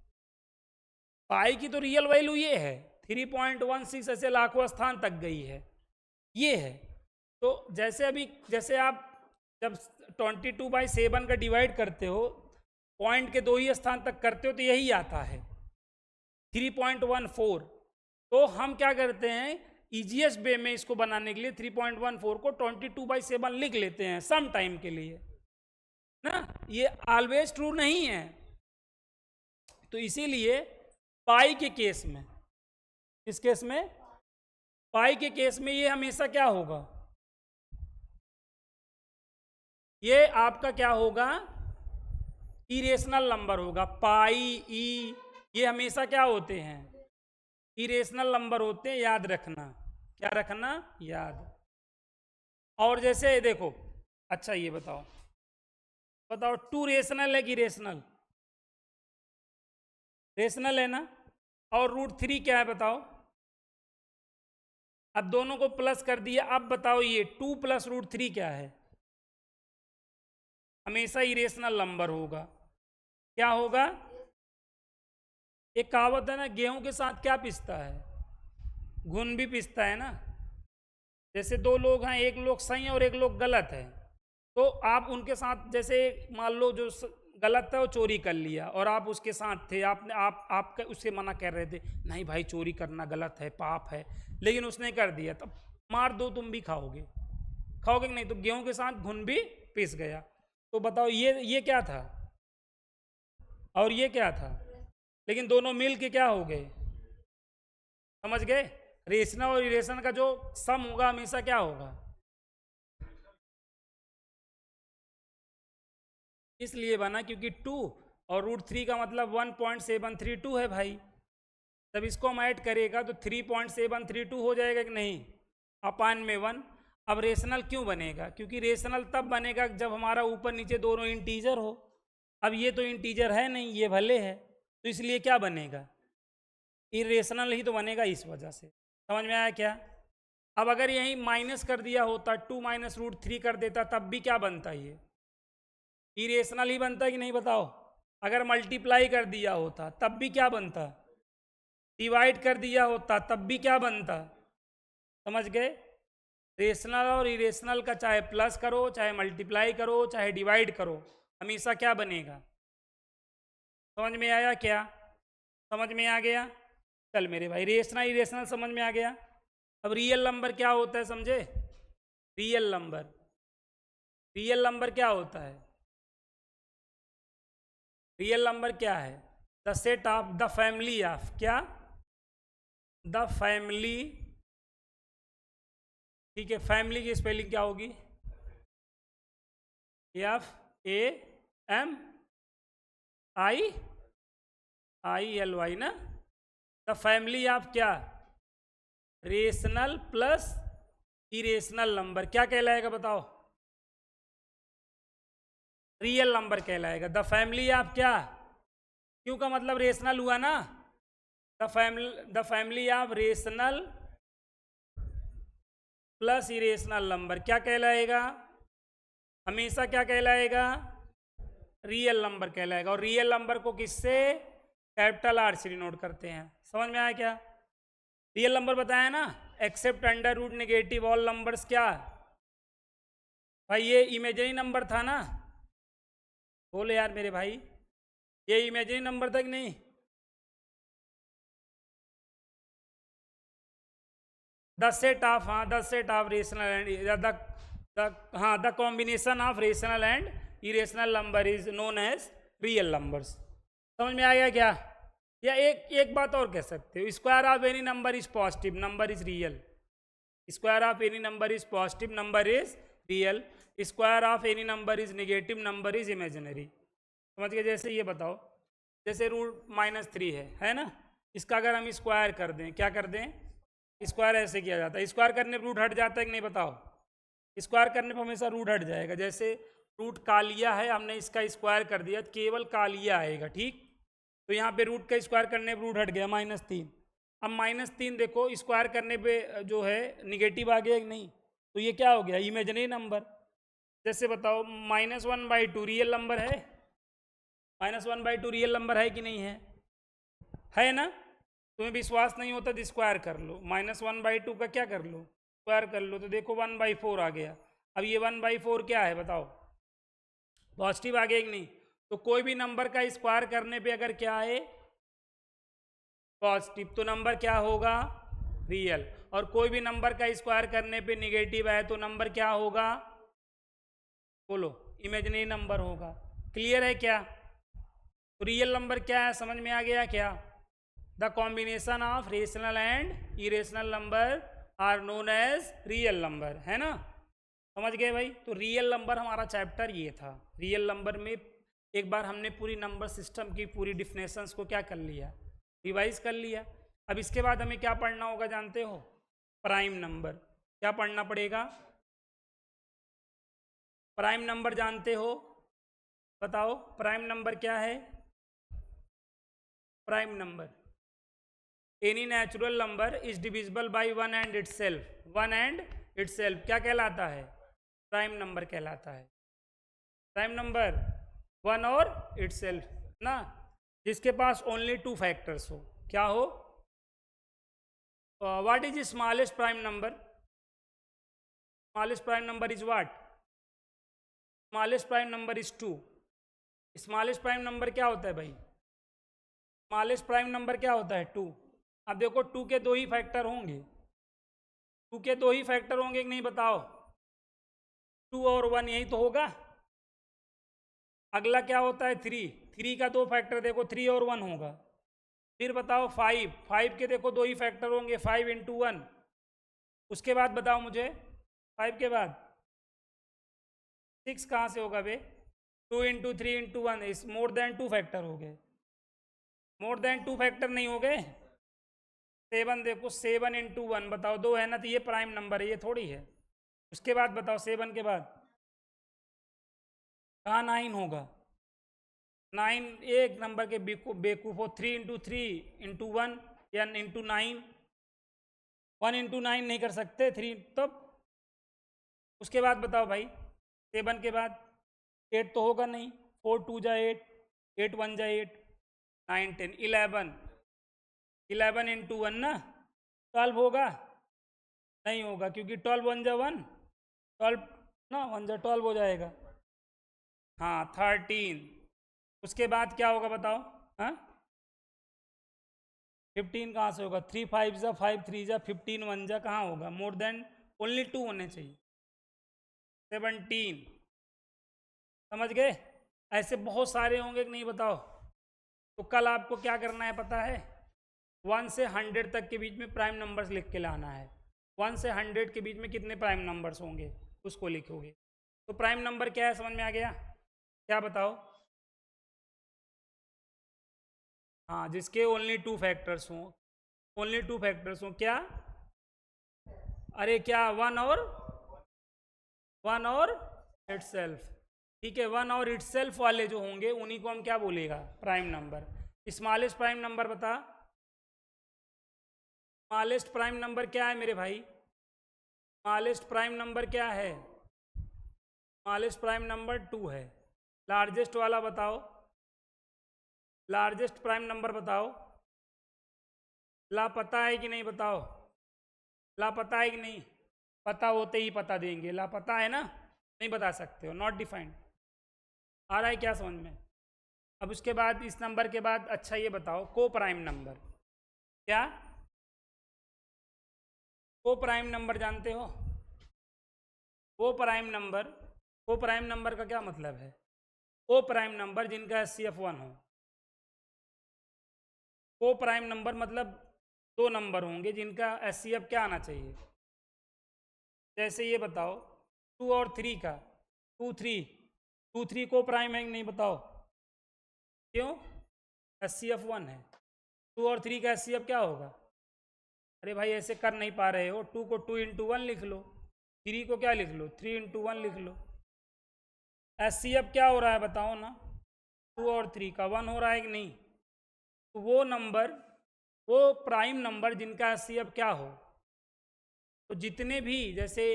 पाई की तो रियल वैल्यू ये है 3.16, ऐसे लाखों स्थान तक गई है, ये है। तो जैसे आप जब 22/7 का डिवाइड करते हो, पॉइंट के 2 ही स्थान तक करते हो, तो यही आता है 3.14। तो हम क्या करते हैं, ईजीएस्ट वे में इसको बनाने के लिए 3.14 को 22/7 लिख लेते हैं सम टाइम के लिए ना। ये ऑलवेज ट्रू नहीं है। तो इसीलिए पाई के केस में, इस केस में, पाई के केस में ये हमेशा क्या होगा? ये आपका क्या होगा? इरेशनल नंबर होगा। पाई, ई, ये हमेशा क्या होते हैं? इरेशनल नंबर होते हैं, याद रखना। क्या रखना? याद। और जैसे देखो, अच्छा ये बताओ, बताओ 2 रेशनल है कि रेशनल? रेशनल है ना। और √3 क्या है बताओ? अब दोनों को प्लस कर दिया, अब बताओ ये 2 + √3 क्या है? हमेशा इरेशनल नंबर होगा। क्या होगा? एक कहावत है ना, गेहूं के साथ क्या पिसता है? घुन भी पिसता है ना। जैसे 2 लोग हैं, एक लोग सही है और एक लोग गलत है, तो आप उनके साथ, जैसे मान लो जो गलत है वो चोरी कर लिया और आप उसके साथ थे, आपने आप उससे मना कर रहे थे, नहीं भाई चोरी करना गलत है, पाप है, लेकिन उसने कर दिया, तब मार दो, तुम भी खाओगे, खाओगे कि नहीं? तो गेहूं के साथ घुन भी पिस गया। तो बताओ ये क्या था और ये क्या था? लेकिन दोनों मिल के क्या हो गए? समझ गए? रेशनल और इरेशनल का जो सम होगा हमेशा क्या होगा? इसलिए बना क्योंकि 2 और √3 का मतलब 1.732 है भाई। जब इसको हम ऐड करेगा तो 3.732 हो जाएगा कि नहीं? अपान में 1। अब रेशनल क्यों बनेगा? क्योंकि रेशनल तब बनेगा जब हमारा ऊपर नीचे दोनों इंटीजर हो। अब ये तो इंटीजर है नहीं, ये भले है, तो इसलिए क्या बनेगा? इरेशनल ही तो बनेगा, इस वजह से। समझ में आया क्या? अब अगर यहीं माइनस कर दिया होता, 2 - √3 कर देता, तब भी क्या बनता? ये इरेशनल ही बनता कि नहीं बताओ? अगर मल्टीप्लाई कर दिया होता तब भी क्या बनता? डिवाइड कर दिया होता तब भी क्या बनता? समझ गए? रेशनल और इरेशनल का चाहे प्लस करो, चाहे मल्टीप्लाई करो, चाहे डिवाइड करो, हमेशा क्या बनेगा? समझ में आया क्या? समझ में आ गया? चल मेरे भाई, रेशनल इरेशनल समझ में आ गया। अब रियल नंबर क्या होता है, समझे? रियल नंबर, रियल नंबर क्या होता है? रियल नंबर क्या है? The set of the family of क्या? The family. ठीक है, फैमिली की स्पेलिंग क्या होगी? FAMILY ना। द फैमिली ऑफ क्या? रेशनल प्लस इरेशनल नंबर क्या कहलाएगा बताओ? रियल नंबर कहलाएगा। द फैमिली ऑफ क्या? क्यों का मतलब रेशनल हुआ ना। The family of rational plus irrational number क्या कहलाएगा? हमेशा क्या कहलाएगा? रियल नंबर कहलाएगा। और रियल नंबर को किससे? कैपिटल R से डिनोट करते हैं। समझ में आया क्या? रियल नंबर बताया ना, except under root negative all numbers क्या? भाई ये इमेजिनरी नंबर था ना। बोले यार मेरे भाई, ये इमेजिनरी नंबर था कि नहीं? द सेट ऑफ, हाँ the set of rational and हाँ the combination of rational and irrational number is known as real numbers. समझ में आ गया क्या? या एक बात और कह सकते हो, square of any number is positive, number is real. Square of any number is positive, number is real. Square of any number is negative, number is imaginary. समझ गए? जैसे ये बताओ, जैसे √-3 है ना, इसका अगर हम स्क्वायर कर दें, क्या कर दें? स्क्वायर ऐसे किया जाता है। स्क्वायर करने पर रूट हट जाता है कि नहीं बताओ? स्क्वायर करने पर हमेशा रूट हट जाएगा। जैसे रूट का लिया है हमने, इसका स्क्वायर कर दिया, केवल का लिया आएगा। ठीक, तो यहाँ पे रूट का स्क्वायर करने पर रूट हट गया -3। अब -3 देखो, स्क्वायर करने पे जो है निगेटिव आ गया कि नहीं? तो ये क्या हो गया? Imaginary number. जैसे बताओ, -1/2 रियल नंबर है? -1/2 रियल नंबर है कि नहीं है? है ना। तुम्हें विश्वास नहीं होता तो स्क्वायर कर लो, -1/2 का क्या कर लो? स्क्वायर कर लो, तो देखो 1/4 आ गया। अब ये 1/4 क्या है बताओ? पॉजिटिव आ गया कि नहीं? तो कोई भी नंबर का स्क्वायर करने पे अगर क्या है? पॉजिटिव, तो नंबर क्या होगा? रियल। और कोई भी नंबर का स्क्वायर करने पे निगेटिव है तो नंबर क्या होगा? बोलो, इमेजिनरी नंबर होगा। क्लियर है क्या? तो रियल नंबर क्या है, समझ में आ गया क्या? The combination of rational and irrational number are known as real number, है ना। समझ गए भाई? तो रियल नंबर हमारा चैप्टर ये था। रियल नंबर में एक बार हमने पूरी नंबर सिस्टम की पूरी डिफिनेशंस को क्या कर लिया? रिवाइज कर लिया। अब इसके बाद हमें क्या पढ़ना होगा जानते हो? Prime number. क्या पढ़ना पड़ेगा? प्राइम नंबर जानते हो? बताओ प्राइम नंबर क्या है? Prime number, any natural number is divisible by one and itself. One and itself क्या कहलाता है? प्राइम नंबर कहलाता है। प्राइम नंबर वन और इटसेल्फ ना, जिसके पास ओनली टू फैक्टर्स हो। क्या हो? What is smallest prime number? Smallest prime number is what? Smallest prime number is 2। Smallest prime number क्या होता है भाई? स्मॉलेस्ट प्राइम नंबर क्या होता है? 2। अब देखो 2 के दो ही फैक्टर होंगे। 2 के दो ही फैक्टर होंगे कि नहीं बताओ? 2 और 1 यही तो होगा। अगला क्या होता है? 3। 3 का दो फैक्टर देखो, 3 और 1 होगा। फिर बताओ 5। 5 के देखो दो ही फैक्टर होंगे, 5 × 1। उसके बाद बताओ मुझे 5 के बाद 6 कहाँ से होगा बे? 2 × 3 × 1 इस मोर देन 2 फैक्टर हो गए। मोर देन 2 फैक्टर नहीं हो गए? 7 देखो, 7 × 1 बताओ 2 है ना, तो ये प्राइम नंबर है, ये थोड़ी है। उसके बाद बताओ 7 के बाद कहाँ 9 होगा? 9 एक नंबर के बेवकूफ हो। 3 × 3 × 1 या × 9। 1 × 9 नहीं कर सकते 3 तब। उसके बाद बताओ भाई 7 के बाद 8 तो होगा नहीं। 4 × 2 = 8, 8 × 1 = 8, 9 10 11। 11 × 1 ना 12 होगा? नहीं होगा, क्योंकि 12 1 = 1, 12 ना 1 × 12 हो जाएगा। हाँ 13। उसके बाद क्या होगा बताओ? हाँ 15 कहाँ से होगा? 3 5 = 5, 3 = 15, 1 = कहाँ होगा? मोर देन ओनली 2 होने चाहिए। 17। समझ गए? ऐसे बहुत सारे होंगे कि नहीं बताओ? तो कल आपको क्या करना है पता है? 1 से 100 तक के बीच में प्राइम नंबर्स लिख के लाना है। 1 से 100 के बीच में कितने प्राइम नंबर्स होंगे उसको लिखोगे। तो प्राइम नंबर क्या है समझ में आ गया? क्या बताओ? हाँ, जिसके ओनली 2 फैक्टर्स हों। ओनली 2 फैक्टर्स हों। क्या? अरे क्या 1 और इटसेल्फ। ठीक है, 1 और इटसेल्फ वाले जो होंगे उन्हीं को हम क्या बोलेगा? Prime number. Smallest prime number बता। स्मॉलेस्ट प्राइम नंबर क्या है मेरे भाई? स्मॉलेस्ट प्राइम नंबर क्या है? स्मॉलेस्ट प्राइम नंबर 2 है। लार्जेस्ट वाला बताओ। लार्जेस्ट प्राइम नंबर बताओ। ला पता है कि नहीं बताओ? ला पता है कि नहीं? पता होते ही पता देंगे। ला पता है ना, नहीं बता सकते हो। Not defined. आ रहा है क्या समझ में? अब उसके बाद इस नंबर के बाद अच्छा ये बताओ को प्राइम नंबर। क्या? को प्राइम नंबर जानते हो? को प्राइम नंबर। को प्राइम नंबर का क्या मतलब है? को प्राइम नंबर जिनका HCF 1 हो। को प्राइम नंबर मतलब दो नंबर होंगे जिनका HCF क्या आना चाहिए। जैसे ये बताओ 2 और 3 का 2 3 2 3 को प्राइम है कि नहीं बताओ? क्यों? HCF 1 है। 2 और 3 का HCF क्या होगा? अरे भाई ऐसे कर नहीं पा रहे हो। 2 को 2 × 1 लिख लो, 3 को क्या लिख लो? 3 × 1 लिख लो। HCF क्या हो रहा है बताओ ना? 2 और 3 का 1 हो रहा है कि नहीं? तो वो नंबर, वो प्राइम नंबर जिनका HCF क्या हो, तो जितने भी, जैसे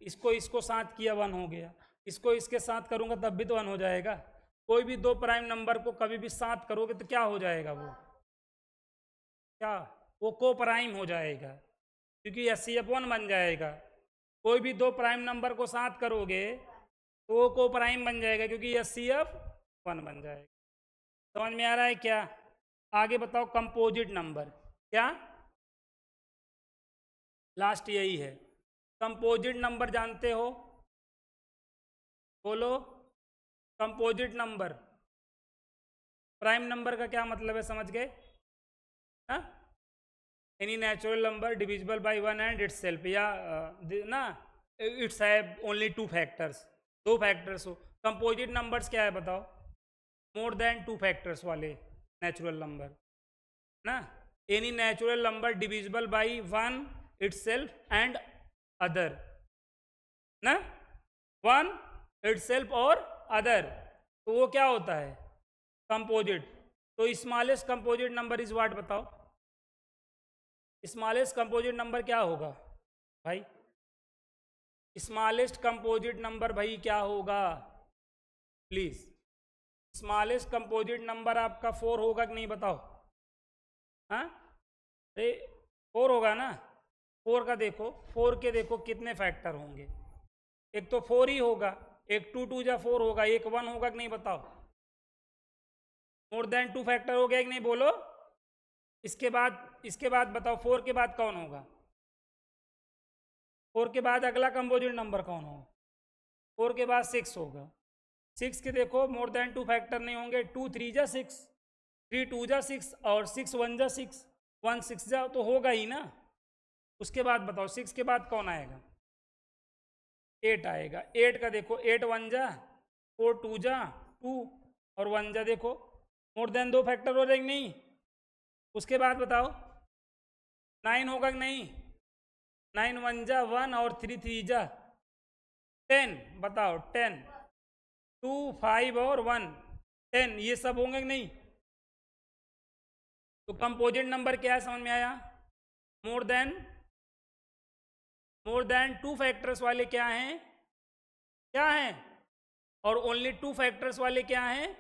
इसको साथ किया 1 हो गया, इसको इसके साथ करूँगा तब भी तो 1 हो जाएगा। कोई भी दो प्राइम नंबर को कभी भी साथ करोगे तो क्या हो जाएगा? वो क्या? वो को प्राइम हो जाएगा, क्योंकि HCF 1 बन जाएगा। कोई भी दो प्राइम नंबर को साथ करोगे तो वो को प्राइम बन जाएगा, क्योंकि HCF 1 बन जाएगा। समझ में आ रहा है क्या? आगे बताओ कंपोजिट नंबर। क्या? लास्ट यही है। कंपोजिट नंबर जानते हो? बोलो। Composite number. प्राइम नंबर का क्या मतलब है समझ गए? Any natural number divisible by 1 and itself, या ना it's have only 2 factors. 2 factors हो। कंपोजिट नंबर्स क्या है बताओ? मोर देन 2 फैक्टर्स वाले नेचुरल नंबर ना। Any natural number divisible by 1 itself and other ना, 1 itself और अदर, तो वो क्या होता है? कंपोजिट। तो smallest composite number is what? बताओ स्मॉलेस्ट कंपोजिट नंबर क्या होगा भाई? स्मॉलेस्ट कंपोजिट नंबर भाई क्या होगा प्लीज? स्मॉलेस्ट कंपोजिट नंबर आपका 4 होगा कि नहीं बताओ? हाँ, अरे 4 होगा ना। 4 का देखो, 4 के देखो कितने फैक्टर होंगे? एक तो 4 ही होगा, एक 2 2 जा 4 होगा, एक 1 होगा कि नहीं बताओ? मोर देन 2 फैक्टर हो गया कि नहीं बोलो? इसके बाद बताओ 4 के बाद कौन होगा? 4 के बाद अगला कंपोजिट नंबर कौन होगा? 4 के बाद 6 होगा। 6 के देखो मोर देन 2 फैक्टर नहीं होंगे, 2 3 जा 6, 3 2 जा 6 और 6 1 जा 6, 1 6 जा, तो होगा ही ना। उसके बाद बताओ 6 के बाद कौन आएगा? 8 आएगा। 8 का देखो 8 1 जा, 4 2 जा 2 और 1 जा, देखो मोर देन 2 फैक्टर हो जाएंगे नहीं। उसके बाद बताओ 9 होगा कि नहीं? 9 1 जा 1 और 3 3 जा 10, बताओ 10, 2 5 और 1 10, ये सब होंगे कि नहीं? तो कंपोजिट नंबर क्या है समझ में आया? मोर देन 2 फैक्टर्स वाले क्या हैं? क्या हैं? और ओनली 2 फैक्टर्स वाले क्या हैं?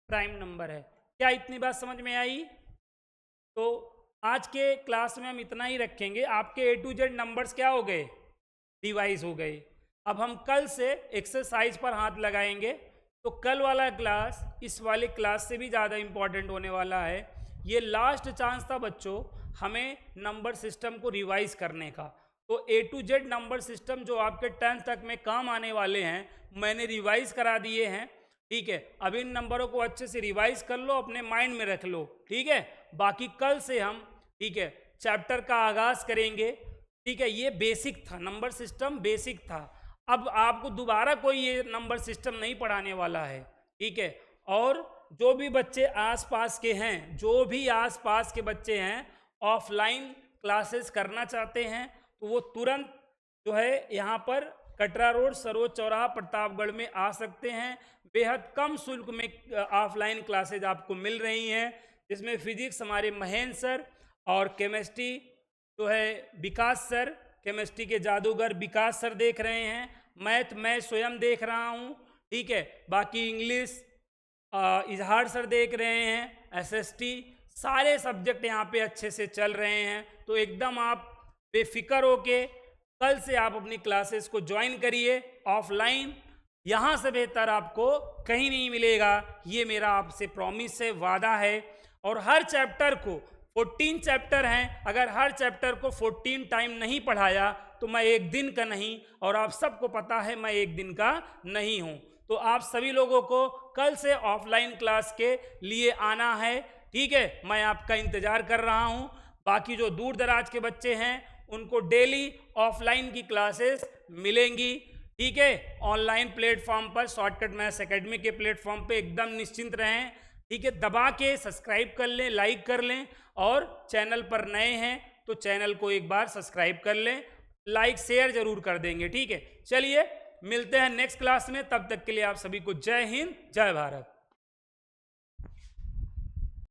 प्राइम नंबर है। क्या इतनी बात समझ में आई? तो आज के क्लास में हम इतना ही रखेंगे। आपके A to Z नंबर्स क्या हो गए? रिवाइज हो गए। अब हम कल से एक्सरसाइज पर हाथ लगाएंगे। तो कल वाला क्लास इस वाले क्लास से भी ज़्यादा इम्पॉर्टेंट होने वाला है। ये लास्ट चांस था बच्चों हमें नंबर सिस्टम को रिवाइज करने का। तो A to Z number system जो आपके 10th तक में काम आने वाले हैं मैंने रिवाइज करा दिए हैं। ठीक है, अब इन नंबरों को अच्छे से रिवाइज कर लो, अपने माइंड में रख लो। ठीक है, बाकी कल से हम ठीक है चैप्टर का आगाज करेंगे। ठीक है, ये बेसिक था, नंबर सिस्टम बेसिक था। अब आपको दोबारा कोई ये नंबर सिस्टम नहीं पढ़ाने वाला है। ठीक है, और जो भी बच्चे आसपास के हैं, जो भी आसपास के बच्चे हैं ऑफलाइन क्लासेस करना चाहते हैं तो वो तुरंत जो है यहाँ पर कटरा रोड सरोज चौराहा प्रतापगढ़ में आ सकते हैं। बेहद कम शुल्क में ऑफलाइन क्लासेज आपको मिल रही हैं, जिसमें फिजिक्स हमारे महेंद्र सर और केमिस्ट्री जो है विकास सर, केमिस्ट्री के जादूगर विकास सर देख रहे हैं। मैथ मैं स्वयं देख रहा हूँ। ठीक है, बाकी इंग्लिश इजहार सर देख रहे हैं, SST सारे सब्जेक्ट यहाँ पे अच्छे से चल रहे हैं। तो एकदम आप बेफिक्र होके कल से आप अपनी क्लासेस को ज्वाइन करिए ऑफलाइन। यहाँ से बेहतर आपको कहीं नहीं मिलेगा, ये मेरा आपसे प्रॉमिस है, वादा है। और हर चैप्टर को 14 चैप्टर हैं, अगर हर चैप्टर को 14 टाइम नहीं पढ़ाया तो मैं एक दिन का नहीं, और आप सबको पता है मैं एक दिन का नहीं हूँ। तो आप सभी लोगों को कल से ऑफलाइन क्लास के लिए आना है। ठीक है, मैं आपका इंतज़ार कर रहा हूँ। बाकी जो दूर दराज के बच्चे हैं उनको डेली ऑफलाइन की क्लासेस मिलेंगी। ठीक है, ऑनलाइन प्लेटफॉर्म पर शॉर्टकट मैथ्स एकेडमी के प्लेटफॉर्म पे एकदम निश्चिंत रहें। ठीक है, दबा के सब्सक्राइब कर लें, लाइक कर लें, और चैनल पर नए हैं तो चैनल को एक बार सब्सक्राइब कर लें, लाइक शेयर जरूर कर देंगे। ठीक है, चलिए मिलते हैं नेक्स्ट क्लास में, तब तक के लिए आप सभी को जय हिंद जय भारत।